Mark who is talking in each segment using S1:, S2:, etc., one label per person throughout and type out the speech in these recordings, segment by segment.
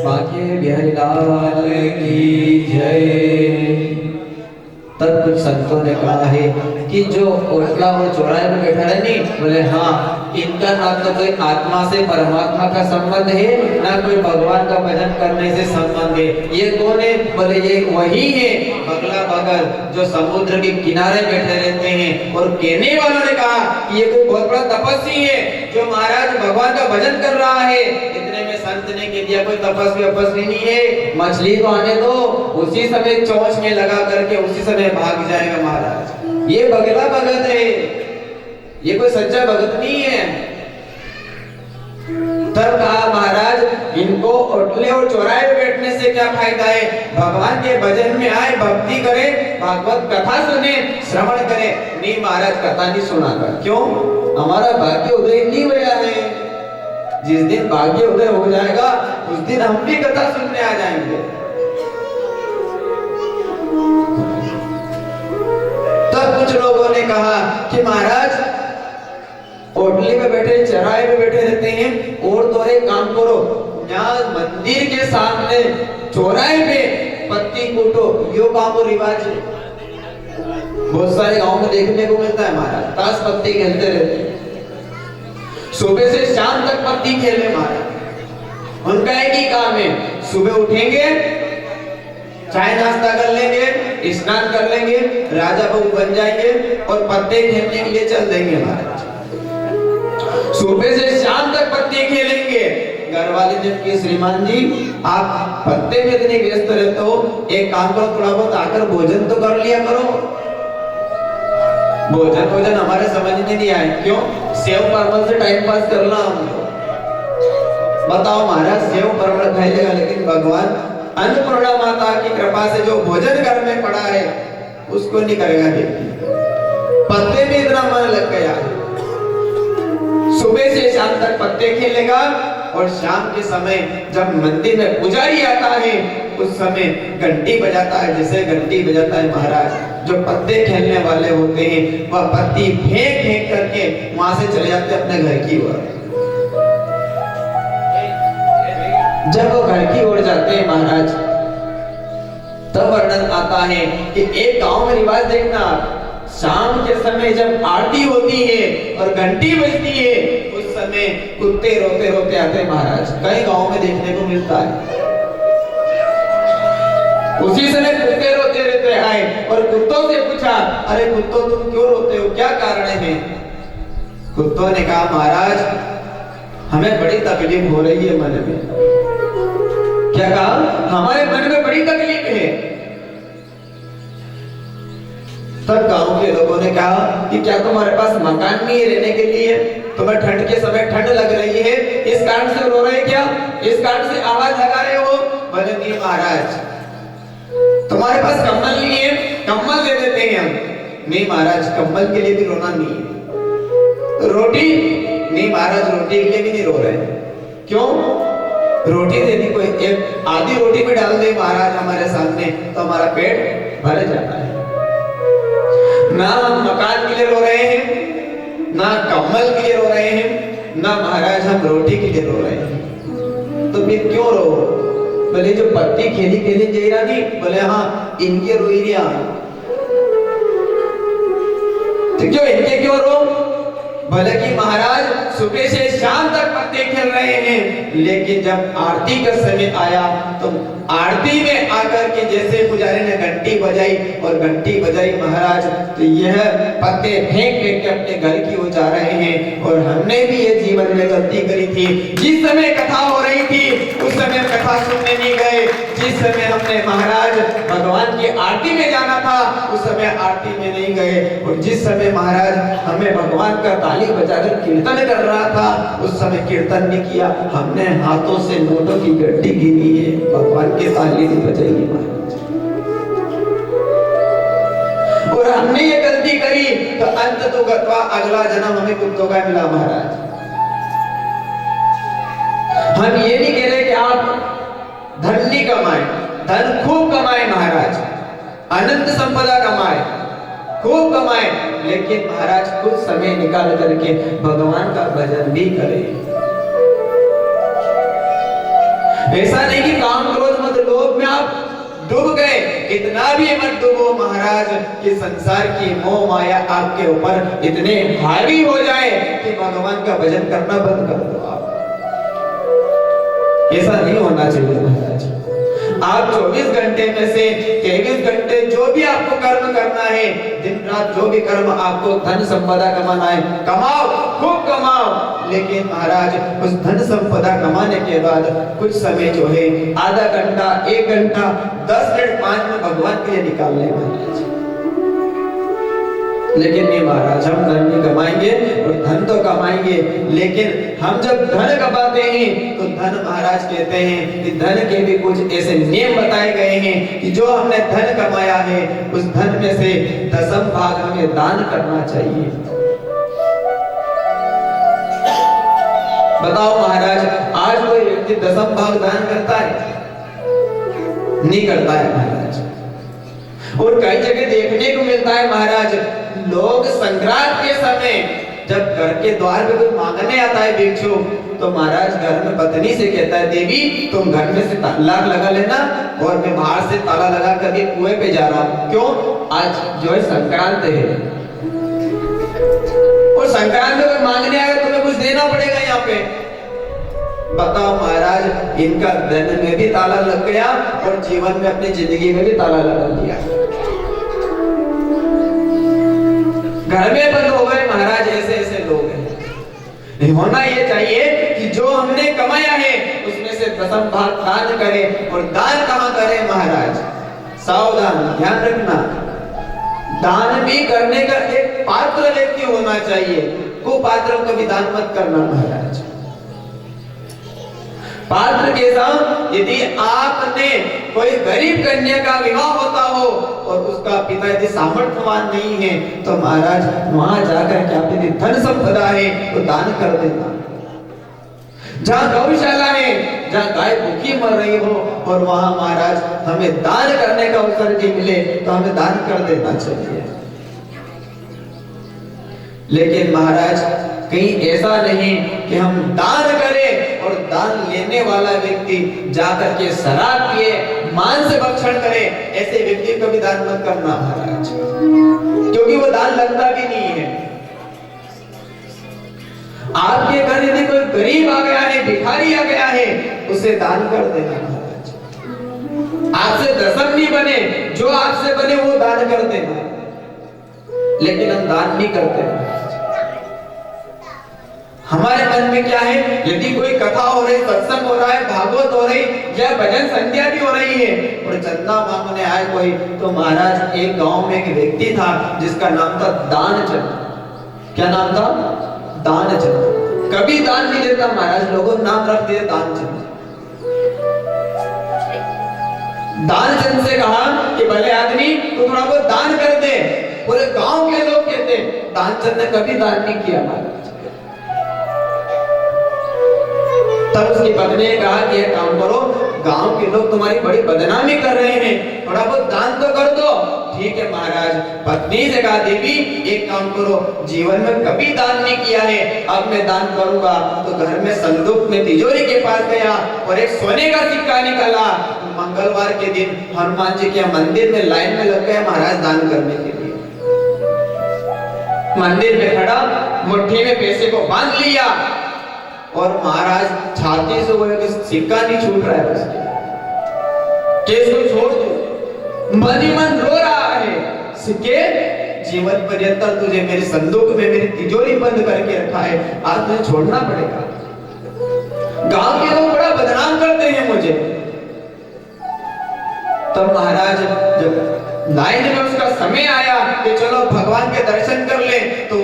S1: बांके बिहारी लाल की जय। तब कुछ संतों ने कहा है कि जो ओटला और चौराहे में बैठा है नहीं, बोले हाँ, इनका ना तो कोई आत्मा से परमात्मा का संबंध है, ना कोई भगवान का भजन करने से संबंध है। ये कौन है? बोले ये वही है बगला बगल जो समुद्र के किनारे बैठे रहते हैं। और कहने वालों ने कहा कि ये कोई बहुत बड़ा तपस्वी है जो महाराज भगवान का भजन कर रहा है। इतने में संत ने कह दिया कोई तपस्वी नहीं है, मछली को आने दो, उसी समय चोंच में लगा करके उसी समय भाग जाएगा महाराज। ये बगला भगत है, ये कोई सच्चा भगत नहीं है। तब कहा महाराज इनको ओटले और चौराहे पे बैठने से क्या फायदा है? भगवान के भजन में आए, भक्ति करे, भागवत कथा सुने, श्रवण करे। नहीं महाराज कथा नहीं सुनागा। क्यों? हमारा भाग्य उदय नहीं हुआ है। जिस दिन भाग्य उदय हो जाएगा उस दिन हम भी कथा सुनने आ जाएंगे। तब कुछ लोगों ने कहा कि महाराज ओटले पे बैठे, चौराहे पे बैठे रहते हैं, और तो एक काम करो, यहाँ मंदिर के सामने चौराहे पे पत्ती कूटो, यो काम और रिवाज है। बहुत सारे गांव में देखने को मिलता है महाराज, ताश पत्ती खेलते रहते हैं, सुबह से शाम तक पत्ती खेले महाराज। उनका एक ही काम है, सुबह उठेंगे, चाय नाश्ता कर लेंगे, स्नान कर लेंगे, राजा बहू बन जाएंगे और पत्ते खेलने के लिए चल देंगे महाराज। सुबह से शाम तक पत्ते खेलेंगे। घर वाले ने कहा श्रीमान जी आप पत्ते में इतने व्यस्त रहते हो, एक काम करो, थोड़ा बहुत आकर भोजन तो कर लिया करो। भोजन हमारे समझ में नहीं आए। क्यों? सेव परमल से टाइम पास करना हम लोग। बताओ महाराज सेव परमल खाई लेगा, लेकिन भगवान अन्नपूर्णा माता की कृपा से जो भोजन घर में पड़ा है उसको नहीं करेगा व्यक्ति। पत्ते में इतना मन लग गया, सुबह से शाम तक पत्ते खेलेगा, और शाम के समय जब मंदिर में पुजारी आता है उस समय घंटी बजाता है। जैसे घंटी बजाता है महाराज, जो पत्ते खेलने वाले होते हैं वह पत्ती फेंक फेंक करके वहां से चले जाते अपने घर की ओर। जब वो घर की ओर जाते हैं महाराज, तब वर्णन आता है कि एक गांव में रिवाज देखना, शाम के समय जब आरती होती है और घंटी बजती है उस समय कुत्ते रोते रोते आते हैं महाराज। कई गांव में देखने को मिलता है, उसी समय कुत्ते रोते रहते आए और कुत्तों से पूछा, अरे कुत्तों तुम क्यों रोते हो, क्या कारण है? कुत्तों ने कहा महाराज हमें बड़ी तकलीफ हो रही है मन में। क्या कहा? हमारे मन में बड़ी तकलीफ है। तब गांव के लोगों ने कहा कि क्या तुम्हारे पास मकान नहीं है रहने के लिए? तुम्हें ठंड के समय ठंड लग रही है, इस कारण से रो रहे क्या? इस कारण से आवाज लगा रहे हो? बोले नहीं महाराज। तुम्हारे पास कंबल नहीं है, कंबल दे देते हैं हम। नहीं महाराज कंबल के लिए भी रोना नहीं है। रोटी नहीं महाराज, रोटी के लिए भी नहीं रो रहे। क्यों? रोटी देनी कोई एक आधी रोटी भी डाल दे महाराज हमारे सामने तो हमारा पेट भर जाता है। ना हम मकान के लिए रो रहे हैं, ना कम्बल के लिए रो रहे हैं, ना महाराज हम रोटी के लिए रो रहे हैं। तो फिर क्यों रो? बोले जो पत्ती खेली खेली जेरा नहीं, बोले हाँ इनके रोइया। तो क्यों इनके क्यों रो? बोले कि महाराज सुबह से शाम तक पत्ते खेल रहे हैं, लेकिन जब आरती का समय आया तो आरती में आकर के जैसे पुजारी ने घंटी बजाई और घंटी बजाई महाराज, तो यह पत्ते फेंक फेंक के अपने घर की ओर जा रहे हैं। और हमने भी ये जीवन में गलती करी थी, जिस समय कथा हो रही थी उस समय कथा सुनने नहीं गए, जिस समय हमने महाराज भगवान की आरती में जाना था उस समय आरती में नहीं गए, और जिस समय महाराज हमें भगवान का ताली बजाकर कीर्तन कर रहा था उस समय कीर्तन नहीं किया, हमने हाथों से नोटों की गड्डी गिनी है, भगवान की ताली नहीं बजाई महाराज। और हमने ये गलती करी तो अंत तो गत्वा अगला जन्म हमें कुत्तों का मिला महाराज। हम ये नहीं कह रहे कि आप धन नहीं कमाए, धन खूब कमाए महाराज, अनंत संपदा कमाए, खूब कमाए, लेकिन महाराज कुछ समय निकाल करके भगवान का भजन भी करे। ऐसा नहीं कि काम क्रोध मत लोभ में आप डूब गए, इतना भी मत डूबो महाराज कि संसार की मोह माया आपके ऊपर इतने हावी हो जाए कि भगवान का भजन करना बंद कर दो आप। ऐसा नहीं होना चाहिए महाराज। आप 24 घंटे में से 23 घंटे जो भी आपको कर्म करना है, दिन रात जो भी कर्म आपको धन संपदा कमाना है, कमाओ, खूब कमाओ, लेकिन महाराज उस धन संपदा कमाने के बाद कुछ समय जो है आधा घंटा, 1 घंटा, 10 मिनट, 5 मिनट भगवान के लिए निकाल लें महाराज। लेकिन नहीं महाराज, हम धन नहीं कमाएंगे, और धन तो कमाएंगे, लेकिन हम जब धन कमाते हैं तो धन महाराज कहते हैं कि धन के भी कुछ ऐसे नियम बताए गए हैं कि जो हमने धन कमाया है उस धन में से 10वां भाग हमें दान करना चाहिए। बताओ महाराज, आज कोई व्यक्ति 10वां भाग दान करता है? नहीं करता है महाराज। और कई जगह देखने को मिलता है महाराज, लोग संक्रांत के समय जब घर के द्वार पे कोई मांगने आता है भिक्षु, तो महाराज घर में पत्नी से कहता है, देवी तुम घर में से ताला लगा लेना और मैं बाहर से ताला लगा करके कुएं पे जा रहा हूं। क्यों? आज जो है संक्रांत है, और संक्रांत में कोई मांगने आएगा तुम्हें कुछ देना पड़ेगा यहाँ पे। बताओ महाराज, इनका धन में भी ताला लग गया और जीवन में अपनी जिंदगी में भी ताला लगा दिया। घर में बंद हो गए महाराज, ऐसे ऐसे लोग हैं। होना ये चाहिए कि जो हमने कमाया है उसमें से 10वां भाग दान करें। और दान कहाँ करें महाराज? सावधान, ध्यान रखना, दान भी करने का एक पात्र व्यक्ति होना चाहिए। कुपात्रों का भी दान मत करना महाराज। पात्र के साथ यदि आपने कोई गरीब कन्या का विवाह होता हो और उसका पिता यदि सामर्थ्यवान नहीं है, तो महाराज वहां जाकर के आप यदि धन संपदा है तो दान कर देना। जहाँ गौशाला है, जहाँ गाय भूखी मर रही हो और वहां महाराज हमें दान करने का अवसर भी मिले तो हमें दान कर देना चाहिए। लेकिन महाराज कहीं ऐसा नहीं कि हम दान करें और दान लेने वाला व्यक्ति जाकर के शराब पिए, मांस भक्षण करे। ऐसे व्यक्ति को भी दान मत करना महाराज, क्योंकि वो दान लगता भी नहीं है। आपके घर यदि कोई गरीब आ गया है, भिखारी आ गया है, उसे दान कर देना महाराज। आपसे दशम नहीं बने, जो आपसे बने वो दान कर देना, लेकिन हम दान नहीं करते। हमारे मन में क्या है, यदि कोई कथा हो रही, सत्संग हो रहा है, भागवत हो रही या भजन संध्या भी हो रही है और चंदा मांगने आए कोई, तो महाराज एक गांव में एक व्यक्ति था जिसका नाम था दानचंद। क्या नाम था? दानचंद। कभी दान नहीं देता महाराज, लोगों ने नाम रख दिया दानचंद। दानचंद से कहा कि भले आदमी तू थोड़ा बहुत दान कर दे। पूरे गांव के लोग कहते दानचंद ने कभी दान नहीं किया महाराज। तब उसकी पत्नी ने कहा कि एक काम करो, गांव के लोग तुम्हारी बड़ी बदनामी कर रहे हैं, थोड़ा बहुत दान तो कर दो। ठीक है महाराज। पत्नी से कहा, देवी एक काम करो, जीवन में कभी दान नहीं किया है, अब मैं दान करूंगा। तो घर में संदूक में तिजोरी के पास गया और एक सोने का सिक्का निकाला। मंगलवार के दिन हनुमान जी के मंदिर में लाइन में लग गया महाराज दान करने के लिए। मंदिर में खड़ा, मुट्ठी में पैसे को बांध लिया और महाराज छाती से वो सिक्का नहीं छूट रहा है उसके, केस को छोड़ दो, मन ही मन रो रहा है। सिक्के जीवन पर्यंत तुझे मेरे संदूक में मेरी तिजोरी बंद करके रखा है, आज तुझे छोड़ना पड़ेगा। गांव के लोग बड़ा बदनाम करते हैं मुझे। तब महाराज जब लाइन में उसका समय आया कि चलो भगवान के दर्शन कर ले, तो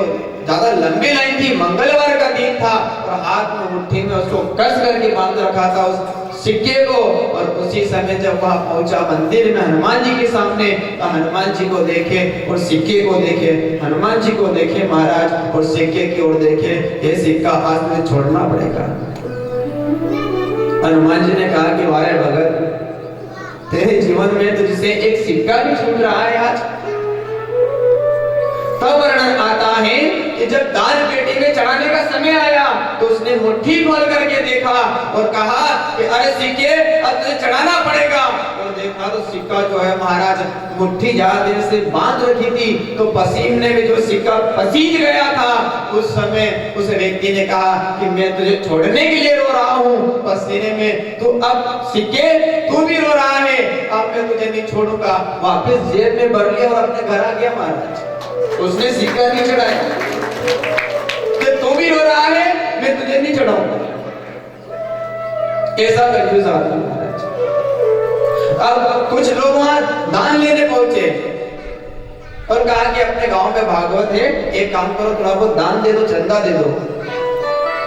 S1: ज्यादा लंबी लाइन थी, मंगलवार का दिन था और हाथ में मुट्ठी में उसको कस करके बांध रखा था उस सिक्के को। और उसी समय जब वहां पहुंचा मंदिर में हनुमान जी के सामने, तो हनुमान जी को देखे और सिक्के को देखे, हनुमान जी को देखे महाराज और सिक्के की ओर देखे, ये सिक्का आज मुझे छोड़ना पड़ेगा। हनुमान जी ने कहा कि वारे भगत, तेरे जीवन में तुझसे एक सिक्का सिक्का भी छूट रहा है आज। तब वर्णन आता है कि जब दान पेटी में चढ़ाने का समय आया तो उसने मुट्ठी खोल करके देखा और कहा कि अरे सिक्के अब तुझे चढ़ाना पड़ेगा। और देखा तो सिक्का जो है महाराज मुट्ठी ज्यादा देर से बांध रखी थी, तो पसीने में जो सिक्का पसीज गया था, उस समय उस व्यक्ति ने कहा कि मैं तुझे छोड़ने के लिए रो रहा हूँ पसीने में, तो अब सिक्के तू भी रो रहा है, अब मैं तुझे नहीं छोड़ूंगा। वापस जेब में भर लिया और अपने घर आ गया महाराज। उसने सिक्का नहीं चढ़ाया कि तू भी रो रहा है, मैं तुझे नहीं चढ़ाऊंगा। कैसा कंजूस आदमी महाराज। अब कुछ लोग वहां दान लेने पहुंचे और कहा कि अपने गांव में भागवत है, एक काम करो, थोड़ा बहुत दान दे दो, चंदा दे दो।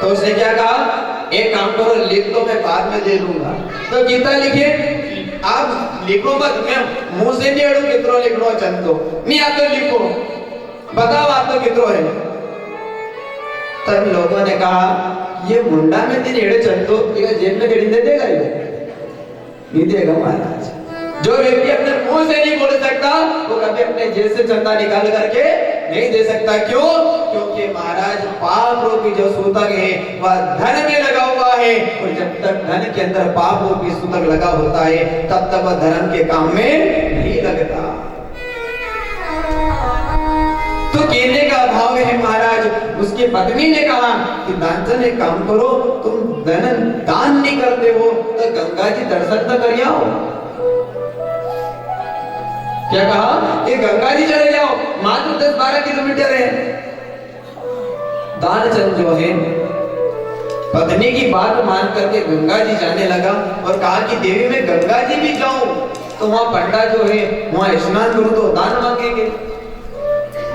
S1: तो उसने क्या कहा, एक काम करो, लिख दो, मैं बाद में दे दूंगा। तो गीता लिखे, आप लिखो मत, मैं मुंह से नहीं अड़ू कितनो लिखो चंदो, नहीं आप तो लिखो, बताओ आप तो कितनो है। तब लोगों ने कहा ये मुंडा में तीन एड़े चंदो जेब में गड़ी दे देगा, ये नहीं देगा महाराज। जो व्यक्ति अपने मुंह से नहीं बोल सकता वो कभी अपने जेब से चंदा निकाल करके नहीं दे सकता। क्यों? क्योंकि महाराज पाप रूपी जो सूतक है वह धन में लगा हुआ है, और जब तक धन के अंदर पाप रूपी सूतक लगा होता है तब तक वह धर्म के काम में नहीं लगता। तो कहने का भाव है महाराज, उसकी पत्नी ने कहा कि दानचंद एक काम करो, तुम दान नहीं करते हो तो गंगा जी दर्शन तो कर आओ। क्या कहा कि गंगा जी चले जाओ, मात्र 10-12 किलोमीटर है। दानचंद जो है पत्नी की बात मान करके गंगा जी जाने लगा और कहा कि देवी मैं गंगा जी भी जाऊं तो वहां पंडा जो है वहां स्नान करूं तो दान मांगेंगे,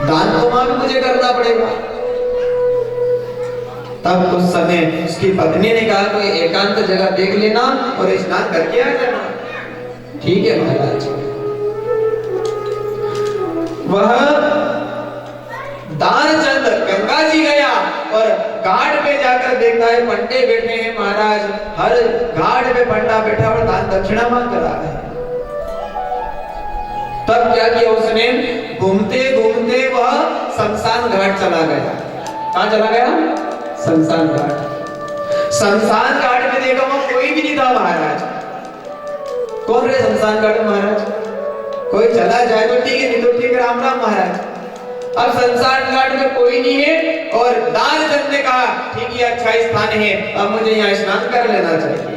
S1: दान तो वहां भी मुझे करना पड़ेगा। तब उस समय उसकी पत्नी ने कहा कोई एकांत जगह देख लेना और स्नान करके आ जाना। ठीक है महाराज। वह दानचंद गंगा जी गया और घाट पे जाकर देखता है पंडे बैठे हैं महाराज, हर घाट पे पंडा बैठा और दान दक्षिणा मांग रहा है। तब क्या किया उसने, घूमते घूमते वह शमशान घाट चला गया। कहां चला गया? शमशान घाट। शमशान घाट में देखा वहां कोई भी नहीं था महाराज। कौन रहे शमशान घाट में महाराज? कोई चला जाए तो ठीक है, नहीं तो ठीक है, राम राम महाराज। अब शमशान घाट में कोई नहीं है और दानचंद ने कहा ठीक है अच्छा स्थान है, अब मुझे यहाँ स्नान कर लेना चाहिए।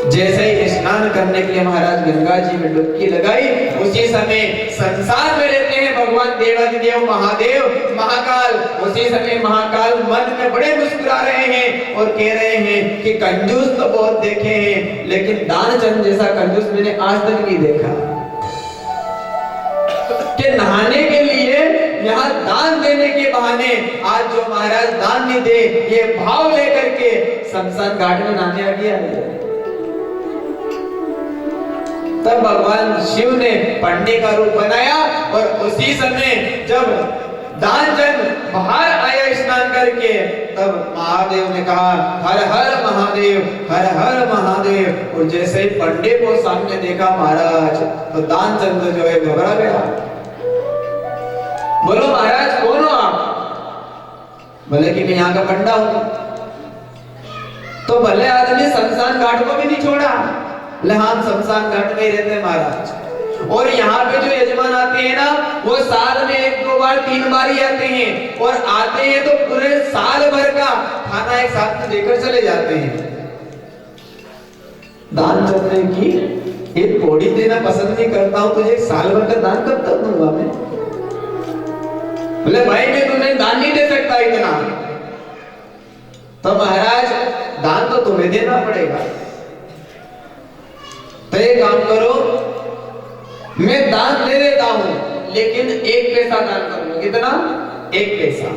S1: जैसे ही स्नान करने के लिए महाराज गंगा जी में डुबकी लगाई, उसी समय संसार में रहते हैं भगवान देवाधिदेव महादेव महाकाल। उसी समय महाकाल मन में बड़े मुस्कुरा रहे हैं और कह रहे हैं कि कंजूस तो बहुत देखे हैं लेकिन दानचंद जैसा कंजूस मैंने आज तक नहीं देखा। कि नहाने के लिए यहाँ दान देने के बहाने आज जो महाराज दान नहीं दे, ये भाव लेकर के शमशान घाट में नहाने आ गया। तब भगवान शिव ने पंडे का रूप बनाया और उसी समय जब दानचंद बाहर आया स्नान करके, तब महादेव ने कहा हर हर महादेव, हर हर महादेव। और जैसे ही पंडे को सामने देखा महाराज, तो दानचंद जो है घबरा गया। बोलो महाराज कौन हो आप? बोले कि मैं यहाँ का पंडा हूं। तो भले आदमी शमशान घाट को भी नहीं छोड़ा, हम शमशान घाट में रहते हैं महाराज। और यहाँ पे जो यजमान आते हैं ना, वो साल में 1-2 बार 3 बार ही आते हैं, और आते हैं तो पूरे साल भर का खाना एक साथ में देकर चले जाते हैं। दान करने की एक पौड़ी देना पसंद नहीं करता हूं, तुझे 1 साल भर का दान कब तक दूंगा मैं? बोले भाई मैं तुम्हें दान नहीं दे सकता इतना। तो महाराज दान तो तुम्हें देना पड़ेगा। तो एक काम करो, मैं दान दे देता हूं लेकिन 1 पैसा दान करूंगा। कितना? 1 पैसा।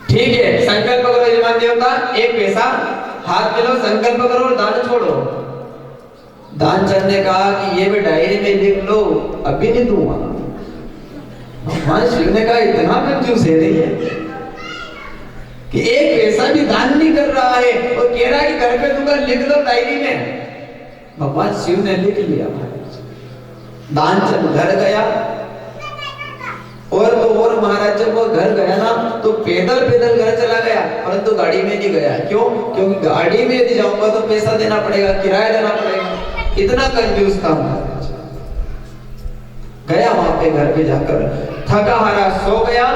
S1: ठीक है, संकल्प करो यजमान देवता, 1 पैसा हाथ मिलो, संकल्प करो और दान छोड़ो। दानचंद ने कहा कि ये भी डायरी में लिख लो, अभी नहीं दूंगा। भगवान शिव ने कहा इतना कंजूस है रही है कि 1 पैसा भी दान नहीं कर रहा है और कह रहा है कि घर पे दूंगा, लिख लो डायरी में। भगवान शिव ने लिख लिया महाराज। दानचंद घर गया और तो और महाराज जब वो घर गया ना तो पैदल पैदल घर चला गया, परंतु गाड़ी में नहीं गया। क्यों? क्योंकि गाड़ी में यदि जाऊंगा तो पैसा देना पड़ेगा, किराया देना पड़ेगा। इतना कंजूस था महाराज। गया वहां पे घर पे जाकर थका हारा सो गया।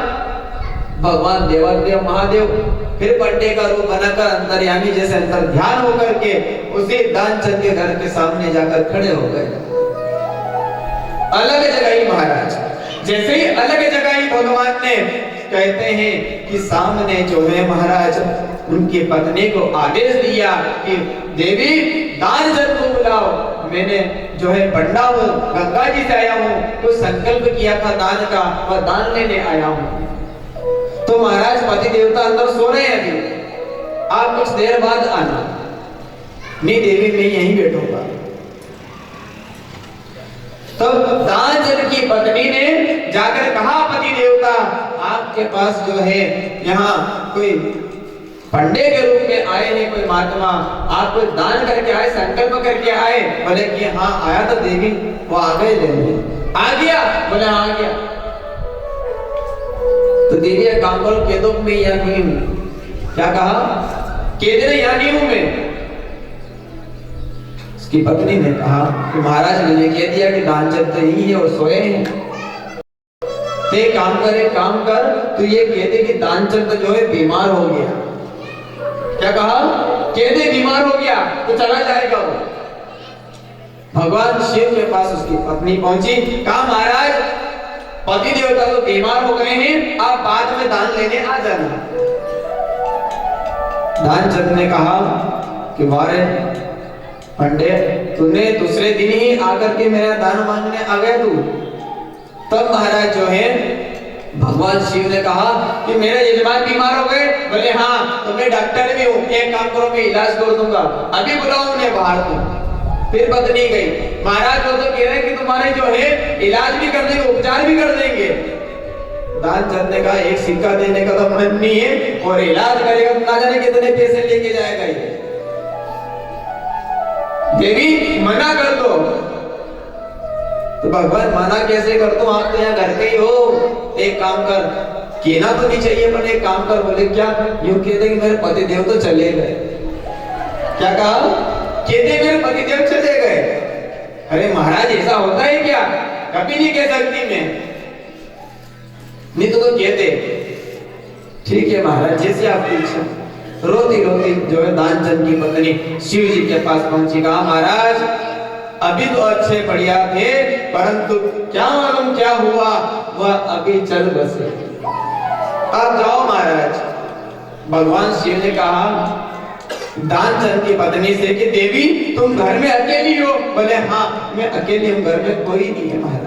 S1: भगवान देवादेव महादेव फिर पंडे का रूप बनाकर अंतर्यामी जैसे अंतर ध्यान होकर के उसी दानचंद के घर के सामने जाकर खड़े हो गए। अलग जगह ही महाराज, जैसे ही अलग जगह ही भगवान ने कहते हैं कि सामने जो है महाराज उनकी पत्नी को आदेश दिया कि देवी दानचंद को बुलाओ। मैंने जो है पंडा हूँ, गंगा जी से आया हूँ, तो संकल्प किया था दान का, वह दान लेने आया हूँ। तो महाराज पति देवता अंदर सो रहे हैं अभी, आप कुछ देर बाद आना। नहीं देवी मैं यहीं बैठूंगा। तो दानचंद की पत्नी ने जाकर कहा पति देवता आपके पास जो है यहाँ कोई पंडे के रूप में आए हैं, कोई महात्मा, आप कोई दान करके आए, संकल्प करके आए? बोले कि हाँ आया तो देवी। वो आ गए लेने? आ गया? बोले हाँ आ गया। तो देवी एक काम करो, कह दो मैं यहाँ नहीं हूँ। क्या कहा? कह देना यहाँ नहीं हूँ मैं। उसकी पत्नी ने कहा कि महाराज ने कह दिया कि दानचंद तो यही है और सोए हैं। ते काम कर तू ये कह दे कि दानचंद जो है बीमार हो गया। क्या कहा? कह दे बीमार हो गया तो चला जाएगा वो। भगवान शिव के पास उसकी पत्नी पहुंची, कहा महाराज पति देवता तो बीमार हो गए हैं, आप बाद में दान लेने आ जाना। दानचंद ने कहा कि मारे पंडे तूने दूसरे दिन ही आकर के मेरा दान मांगने आ गया तू। तब महाराज जो है भगवान शिव ने कहा कि मेरे यजमान बीमार हो गए। बोले हाँ तो मैं डॉक्टर भी हूँ, एक काम करो मैं इलाज कर दूंगा, अभी बुलाओ उन्हें बाहर को। फिर पत्नी गई। महाराज वो तो कह रहे कि तुम्हारे जो है इलाज भी कर देंगे, उपचार भी कर देंगे। दानचंद ने कहा एक सिक्का देने का तो मन नहीं है और इलाज करेगा तो ना जाने कितने पैसे लेके जाएगा ये। देवी मना कर दो। तो भगवान मना कैसे कर दो, आप तो यहाँ घर पे ही हो, एक काम कर, कहना तो नहीं चाहिए पर एक काम कर। बोले क्या? यूं कहते कि मेरे पति देव तो चले गए। क्या कहा? कहते मेरे पति देव चले गए। अरे महाराज ऐसा होता है क्या? कभी नहीं कह सकती मैं, नहीं तो कहते ठीक है महाराज जैसे आपकी इच्छा। रोती रोती जो है दानचंद की पत्नी शिव जी के पास पहुंची, कहा महाराज अभी तो अच्छे बढ़िया थे परंतु क्या मालूम क्या हुआ, वह अभी चल बसे। अब जाओ महाराज। भगवान शिव ने कहा दानचंद की पत्नी से कि देवी तुम घर में अकेली हो? बोले हाँ मैं अकेली हूँ, घर में कोई नहीं है महाराज।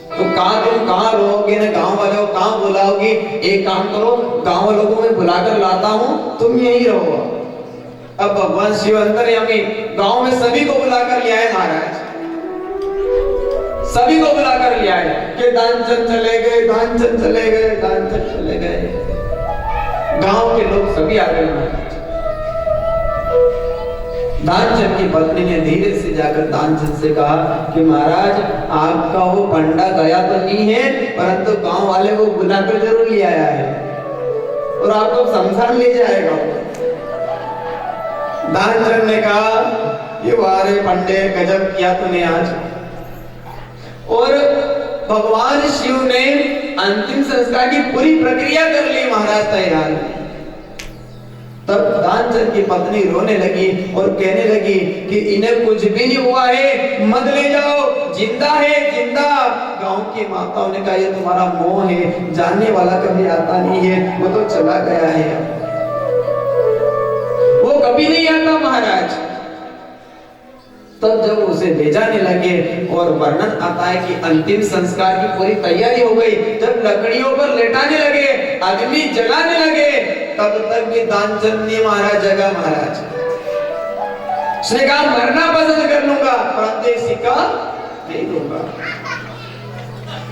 S1: तो तुम कहाँ रहोगे? ना गांव वाले को कहाँ बुलाओगी? एक काम करो गांव वालों को मैं बुलाकर लाता हूँ, तुम यहीं रहो। अब भगवान शिव अंतर्यामी गांव में सभी को बुलाकर ले आए महाराज, सभी को बुलाकर ले आए कि दानचंद चले गए, दानचंद चले गए, दानचंद चले गए। गांव के लोग सभी आ गए महाराज। दानचंद की पत्नी ने धीरे से जाकर दानचंद से कहा कि महाराज आपका वो पंडा गया तो नहीं है परंतु गांव वाले को बुलाकर जरूर ले आया है और आपको शमशान ले जाएगा। दानचंद ने कहा ये वारे पंडे गजब किया तूने आज। और भगवान शिव ने अंतिम संस्कार की पूरी प्रक्रिया कर ली महाराज तैयार। तब दानचंद की पत्नी रोने लगी और कहने लगी कि इन्हें कुछ भी नहीं हुआ है, मत ले जाओ, जिंदा है जिंदा। गांव की माताओं ने कहा ये तुम्हारा मोह है, जानने वाला कभी आता नहीं है, वो तो चला गया है, वो कभी नहीं आता महाराज। तब जब उसे ले जाने लगे और वर्णन आता है कि अंतिम संस्कार की पूरी तैयारी हो गई, जब लकड़ियों पर लेटाने लगे, अग्नि जलाने लगे, तब तक भी दानचंद ने महाराज जगा महाराज। उसने कहा मरना पसंद कर लूंगा परंतु एक सिक्का नहीं दूंगा।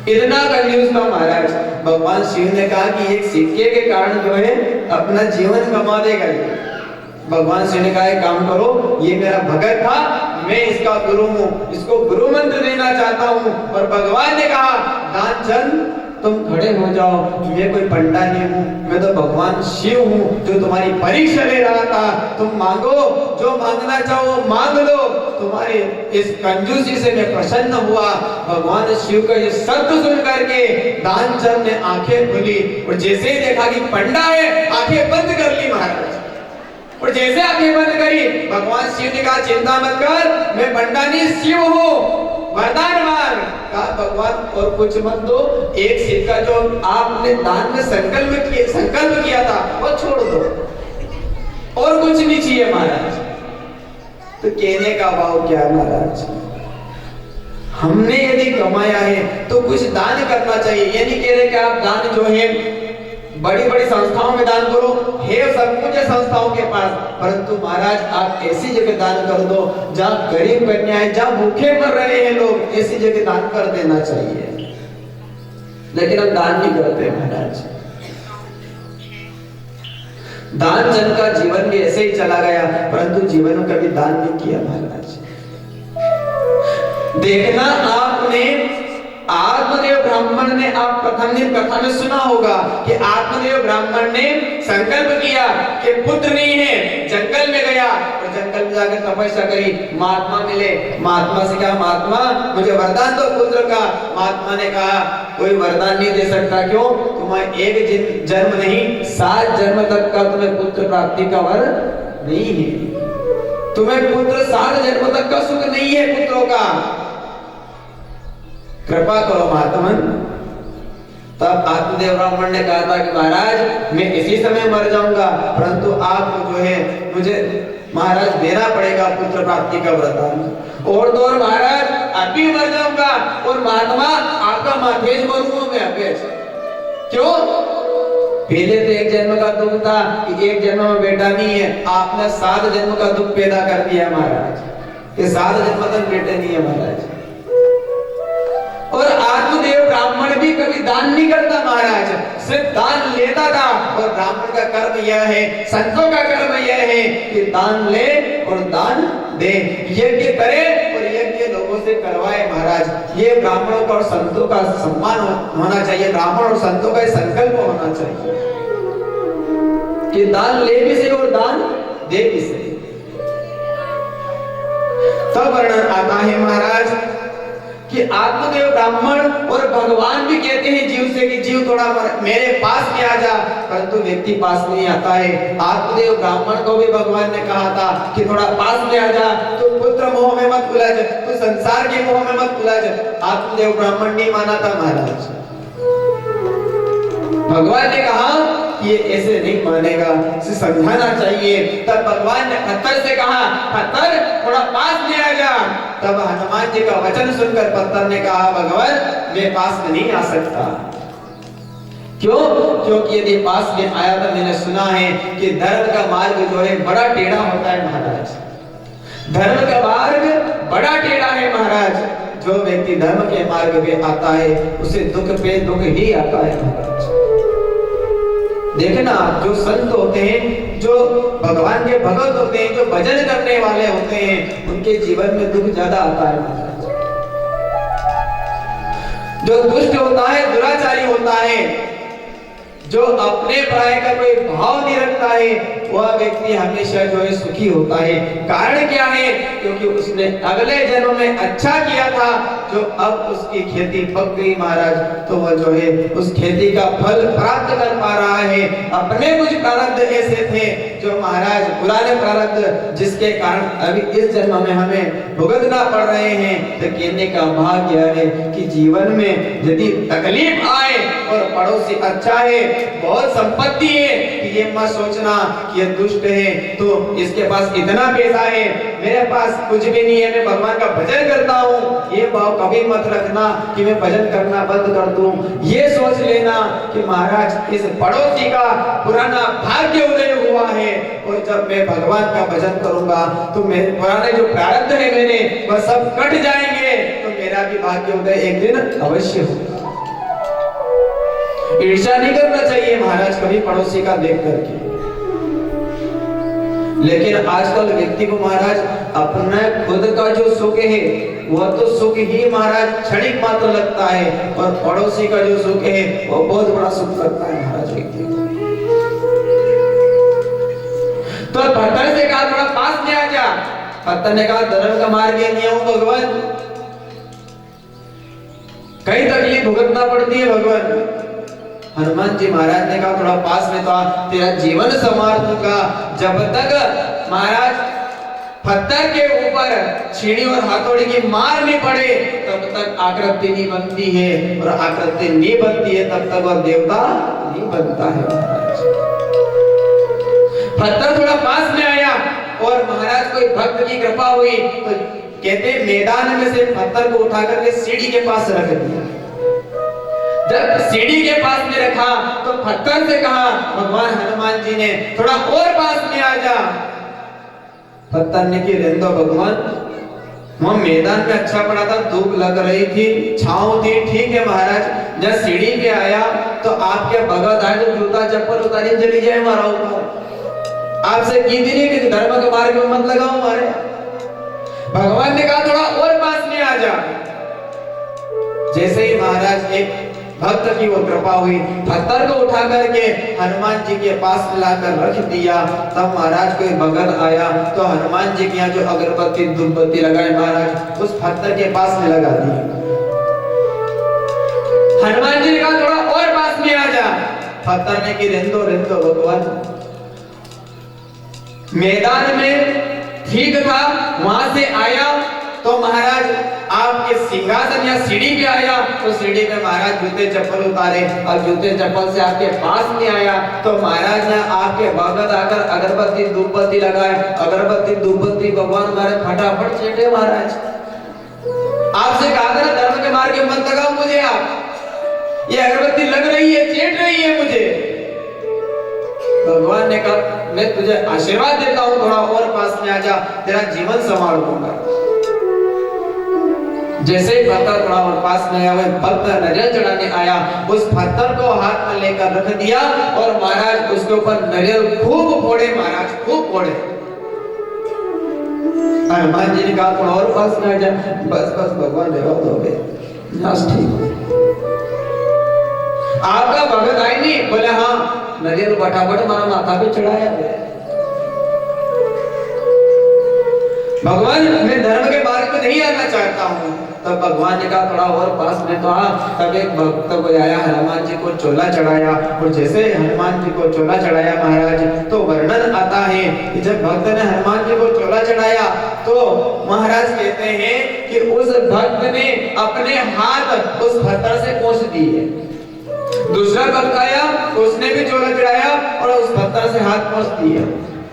S1: इतना कंजूस था महाराज। भगवान शिव ने कहा कि एक सिक्के के कारण जो है अपना जीवन गंवा देगा। भगवान शिव ने कहा एक काम करो, ये मेरा भगत था, मैं इसका गुरु हूँ, इसको गुरु मंत्र देना चाहता हूँ। और भगवान ने कहा दानचंद तुम खड़े हो जाओ, मैं कोई पंडा नहीं हूँ, मैं तो भगवान शिव हूँ जो तुम्हारी परीक्षा ले रहा था। तुम मांगो, जो मांगना चाहो मांग लो। तुम्हारे इस कंजूसी से मैं प्रसन्न हुआ। भगवान शिव का ये शब्द सुन करके दानचंद ने आंखें खोली और जैसे ही देखा कि पंडा है, आंखें बंद कर ली महाराज। और जैसे आंखें बंद करी, भगवान शिव ने कहा चिंता मत कर, मैं पंडा नहीं शिव हूँ, वरदान मांग। कहा भगवान और कुछ मत दो, एक सिक्का जो आपने दान में संकल्प किया था वो छोड़ दो, और कुछ नहीं चाहिए महाराज। तो कहने का भाव क्या है महाराज, हमने यदि कमाया है तो कुछ दान करना चाहिए। ये नहीं कह रहे कि आप दान जो है बड़ी बड़ी संस्थाओं में दान करो, है सब कुछ है संस्थाओं के पास, परंतु महाराज आप ऐसी जगह दान कर दो जहाँ गरीब कन्याएं, जहाँ भूखे मर रहे हैं लोग, ऐसी जगह दान कर देना चाहिए। लेकिन हम दान नहीं करते महाराज। दानचंद का जीवन भी ऐसे ही चला गया, परंतु जीवन में कभी दान नहीं किया महाराज। देखना आपने आत्मदेव ब्राह्मण ने, आप प्रथम दिन कथा में सुना होगा कि आत्मदेव ब्राह्मण ने संकल्प किया कि पुत्र नहीं है, जंगल में गया और जंगल में जाकर तपस्या करी, महात्मा मिले। महात्मा से कहा महात्मा मुझे वरदान दो पुत्र का। महात्मा ने कहा कोई वरदान नहीं दे सकता। क्यों? तुम्हें एक जन्म नहीं 7 जन्म तक का तुम्हें पुत्र प्राप्ति का वर नहीं है। तुम्हें पुत्र 7 जन्म तक का सुख नहीं है पुत्रों का, कृपा करो महात्मन। तब आत्मदेव ब्राह्मण ने कहा था कि महाराज मैं इसी समय मर जाऊंगा, परंतु आपको जो है मुझे महाराज देना पड़ेगा पुत्र प्राप्ति का वरदान। और तो और महाराज अभी मर जाऊंगा, और महात्मा आपका माथेज मरूंगा मैं अभी। क्यों? पहले तो एक जन्म का दुख था कि एक जन्म में बेटा नहीं है, आपने 7 जन्म का दुख पैदा कर दिया महाराज, ये 7 जन्म तक बेटे नहीं है महाराज। और आत्मदेव ब्राह्मण भी कभी दान नहीं करता महाराज, सिर्फ दान लेता था। और ब्राह्मण का कर्म यह है, संतों का कर्म यह है कि दान ले और दान दे, यज्ञ करे और यज्ञ लोगों से करवाए महाराज। ये ब्राह्मणों का और संतों का सम्मान होना चाहिए, ब्राह्मण और संतों का संकल्प होना चाहिए कि दान ले भी सही और दान दे भी सही। तब वर्णन आता है महाराज कि आत्मदेव ब्राह्मण और भगवान भी कहते हैं जीव से कि जीव थोड़ा मेरे पास में आ जा, परंतु व्यक्ति पास नहीं आता है। आत्मदेव ब्राह्मण को भी भगवान ने कहा था कि थोड़ा पास में आ जा, तू पुत्र मोह में मत उलझ, तू संसार के मोह में मत उलझ। आत्मदेव ब्राह्मण नहीं माना था महाराज। भगवान ने कहा ये ऐसे नहीं मानेगा, इसे समझाना चाहिए। तब भगवान ने पत्थर से कहा पत्थर थोड़ा पास में आ जा। तब हनुमान जी का वचन सुनकर पत्थर ने कहा भगवान मैं पास में नहीं आ सकता। क्यों? क्योंकि यदि पास में आया तो मैंने सुना है कि धर्म का मार्ग जो है बड़ा टेढ़ा होता है महाराज। धर्म का मार्ग बड़ा टेढ़ा है महाराज। जो व्यक्ति धर्म के मार्ग पे आता है उसे दुख पे दुख ही आता है महाराज। देखना जो संत होते हैं, जो भगवान के भक्त होते हैं, जो भजन करने वाले होते हैं, उनके जीवन में दुख ज्यादा आता है महाराज। जो दुष्ट होता है, दुराचारी होता है, जो अपने पराये का कोई भाव नहीं रखता है, वह व्यक्ति हमेशा जो है सुखी होता है। कारण क्या है? क्योंकि उसने अगले जन्म में अच्छा किया था, जो अब उसकी खेती पक गई महाराज, तो वह जो है उस खेती का फल प्राप्त कर पा रहा है। अपने कुछ प्रारब्ध ऐसे थे जो महाराज पुराने प्रारब्ध, जिसके कारण अभी इस जन्म में हमें भुगतना पड़ रहे हैं। तो कहने का भाव क्या है कि जीवन में यदि तकलीफ आए और पड़ोसी अच्छा है, बहुत संपत्ति है, कि ये मत सोचना कि ये दुष्ट है तो इसके पास इतना पैसा है, मेरे पास कुछ भी नहीं है, मैं भगवान का भजन करता हूँ, ये भाव कभी मत रखना कि मैं भजन करना बंद कर दूं। ये सोच लेना कि महाराज इस पड़ोसी का पुराना भाग्य उदय हुआ है, और जब मैं भगवान का भजन करूंगा तो मेरे पुराने जो प्रारब्ध है मेरे वह सब कट जाएंगे, तो मेरा भी भाग्य उदय एक दिन अवश्य होगा। ईर्ष्या नहीं करना चाहिए महाराज कभी पड़ोसी का देख करके। लेकिन आजकल व्यक्ति को महाराज अपना खुद का जो सुख है वह तो सुख ही महाराज क्षणिक मात्र लगता है, और पड़ोसी का जो सुख है वो बहुत बड़ा सुख लगता है महाराज व्यक्ति को। तो भक्तन से कहा थोड़ा पास में आ जा। भक्तन ने कहा धर्म का मार्ग ये नहीं हूं भगवान, कई तकलीफ भुगतना पड़ती है भगवान। हनुमान जी महाराज ने कहा थोड़ा पास में तो आ, तेरा जीवन संवार दूंगा। जब तक महाराज पत्थर के ऊपर छीनी और हथौड़ी की मार नहीं पड़े तब तक आकृति नहीं बनती है, और आकृति नहीं बनती है तब तक वह देवता नहीं बनता है महाराज। पत्थर थोड़ा पास में आया और महाराज कोई भक्त की कृपा हुई तो कहते मैदान में से पत्थर को उठा करके सीढ़ी के पास रख दिया। जब सीढ़ी के पास में रखा तो पत्थर से कहा भगवान हनुमान जी ने थोड़ा और पास में आ जा। पत्थर ने की रहने दो भगवान, वहां मैदान में अच्छा पड़ा था, धूप लग रही थी, छांव थी, ठीक है महाराज। जब सीढ़ी पे आया तो आपके भगत आए तो जूता चप्पल उतारी चली जाए हमारा ऊपर। आपसे की थी नहीं कि धर्म के मार्ग में मत लगाओ हमारे। भगवान ने कहा थोड़ा और पास में आ जा। जैसे ही महाराज एक भक्त की वो कृपा हुई, पत्थर को उठा करके हनुमान जी के पास लाकर रख दिया। तब महाराज कोई भगत आया तो हनुमान जी के यहाँ जो अगरबत्ती धूपबत्ती लगाए महाराज उस पत्थर के पास में लगा दी। हनुमान जी ने कहा थोड़ा और पास में आ जा। पत्थर ने की रहने दो भगवान। मैदान में ठीक था, वहां से आया तो महाराज आपके सिंहासन या सीढ़ी पे आया तो सीढ़ी पे महाराज जूते चप्पल उतारे, और जूते चप्पल से आपके पास में आया तो महाराज ने आपके भगत आकर अगरबत्ती धूपबत्ती लगाए। अगरबत्ती धूपबत्ती भगवान हमारे फटाफट चेटे महाराज। आपसे कहा था धर्म के मार्ग में मत लगाओ मुझे, आप ये अगरबत्ती लग रही है, चेट रही है मुझे। भगवान ने कहा मैं तुझे आशीर्वाद देता हूं, थोड़ा और पास में आ जा, तेरा जीवन संभाल दूंगा। जैसे ही पत्थर थोड़ा और पास में आया, वह भक्त नारियल चढ़ाने आया, उस पत्थर को हाथ में लेकर रख दिया और महाराज उसके ऊपर नारियल खूब फोड़े महाराज, खूब फोड़े। हनुमान जी ने कहा थोड़ा और पास में आ जा। बस भगवान रहवा दोगे, ठीक। आपका भगत आए नहीं, बोले हाँ नारियल फटाफट हमारा माथा पे चढ़ाया। भगवान मैं धर्म के मार्ग पे नहीं आना चाहता हूँ। तब भगवान ने कहा थोड़ा और पास में तो आ। तब एक भक्त को आया, हनुमान जी को चोला चढ़ाया, और जैसे हनुमान जी को चोला चढ़ाया महाराज तो वर्णन आता है कि जब भक्त ने हनुमान जी को चोला चढ़ाया तो महाराज कहते हैं कि उस भक्त ने अपने हाथ उस पत्थर से पोंछ दिए। दूसरा भक्त आया, उसने भी चोला चढ़ाया और उस पत्थर से हाथ पोंछ दिया।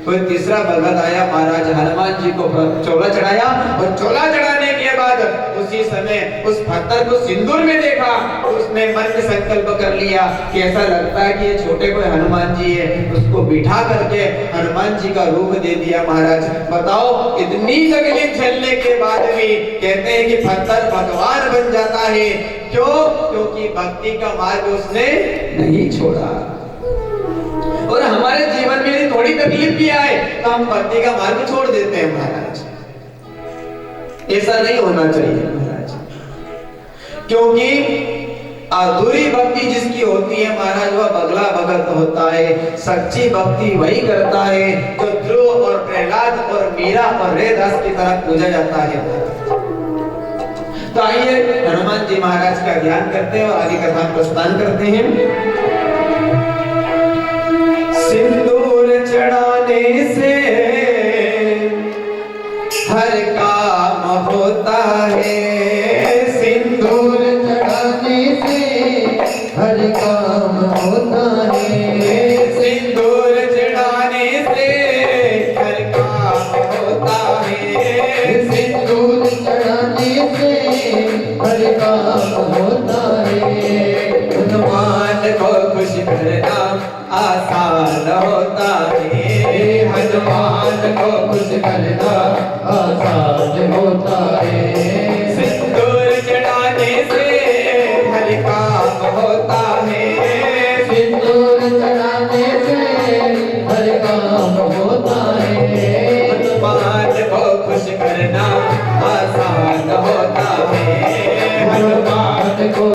S1: कोई तीसरा भगत आया, महाराज हनुमान जी को चोला चढ़ाया, और चोला चढ़ाने के बाद उसी समय उस पत्थर को सिंदूर में देखा, उसने मन में संकल्प कर लिया कि ऐसा लगता है कि ये छोटे कोई हनुमान जी है। उसको बिठा करके हनुमान जी का रूप दे दिया महाराज। बताओ इतनी तकलीफ झेलने के बाद भी कहते हैं कि पत्थर भगवान बन जाता है। क्यों? क्योंकि भक्ति का मार्ग उसने नहीं छोड़ा। और हमारे जीवन में थोड़ी तकलीफ भी आए तो हम भक्ति का मार्ग छोड़ देते हैं महाराज। ऐसा नहीं होना चाहिए महाराज, क्योंकि अधूरी भक्ति जिसकी होती है महाराज वह बगला भगत होता है। सच्ची भक्ति वही करता है जो ध्रुव और प्रहलाद और मीरा और रैदास की तरह पूजा जाता है। तो आइए हनुमान जी महाराज का ध्यान करते हैं और आगे कथा प्रस्थान करते हैं। सिंदूर चढ़ाने से हर काम होता है। सिंदूर चढ़ाने से हर काम होता है। सिंदूर चढ़ाने से हर काम होता है। सिंदूर चढ़ाने से हर काम होता है। हनुमान को संग होता मेरा